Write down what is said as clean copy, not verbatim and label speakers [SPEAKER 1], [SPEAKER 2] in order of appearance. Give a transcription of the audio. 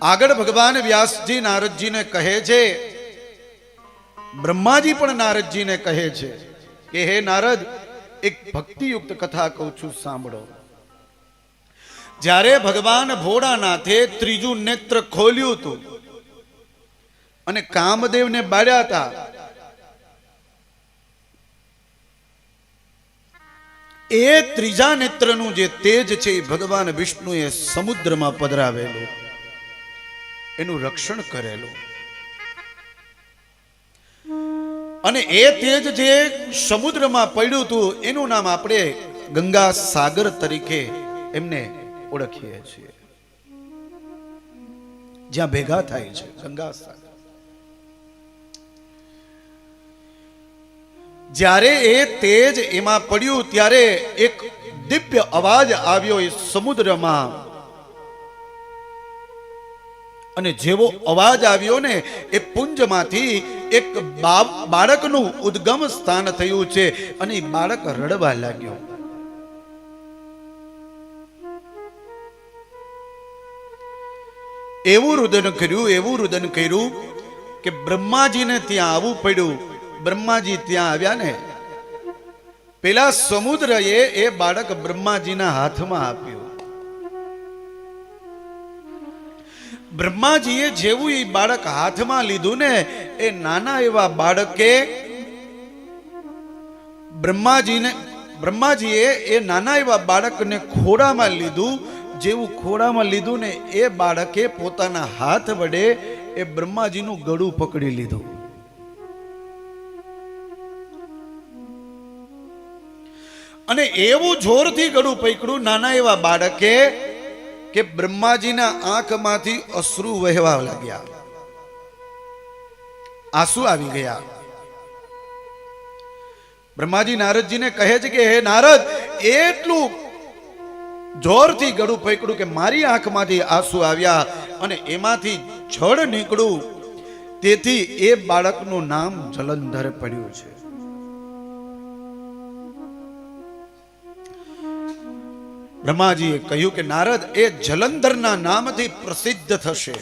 [SPEAKER 1] આગળ ભગવાન વ્યાસજી નારદજીને કહે છે, બ્રહ્માજી પણ નારદજીને કહે છે કે હે નારદ, એક ભક્તિયુક્ત કથા કહું છું, સાંભળો. જ્યારે ભગવાન ભોળાનાથે ત્રીજું નેત્ર ખોલ્યું હતું અને કામદેવને બાળ્યા હતા, એ ત્રીજા નેત્રનું જે તેજ છે એ ભગવાન વિષ્ણુએ સમુદ્રમાં પધરાવેલું, એનું રક્ષણ કરેલું. અને એ તેજ જે સમુદ્રમાં પડ્યું હતું એનું નામ આપણે ગંગા સાગર તરીકે એમને ઓળખીએ છીએ. જ્યાં ભેગા થાય છે ગંગા સાગર. જ્યારે એ તેજ એમાં પડ્યું ત્યારે એક દિવ્ય અવાજ આવ્યો એ સમુદ્રમાં, અને જેવો અવાજ આવ્યો ને એ પુંજમાંથી એક બાળકનું ઉદ્ગમ સ્થાન થયું છે અને એ બાળક રડવા લાગ્યો. એવું રુદન કર્યું કે બ્રહ્માજીને ત્યાં આવવું પડ્યું. બ્રહ્માજી ત્યાં આવ્યા ને, પેલા સમુદ્રએ એ બાળક બ્રહ્માજીના હાથમાં આપ્યું. બ્રહ્માજીએ જેવું એ બાળક હાથમાં લીધું ને, એ નાના એવા બાળકે બ્રહ્માજીએ એ નાના એવા બાળકને ખોળામાં લીધું. જેવું ખોળામાં લીધું ને, એ બાળકે પોતાના હાથ વડે એ બ્રહ્માજીનું ગળું પકડી લીધું. અને એવું જોરથી ગળું પકડ્યું નાના એવા બાળકે કે બ્રહ્માજીના આંખમાંથી અશ્રુ વહેવા લાગ્યા, આંસુ આવી ગયા. બ્રહ્માજી નારદજીને કહે છે કે હે નારદ, એટલું જોરથી ગળું પકડ્યું કે મારી આંખમાંથી આંસુ આવ્યા અને એમાંથી જળ નીકળ્યું. તેથી એ બાળકનું નામ જલંધર પડ્યું છે. બ્રહ્માજીએ કહ્યું કે નારદ, એ જલંધરના નામથી પ્રસિદ્ધ થશે.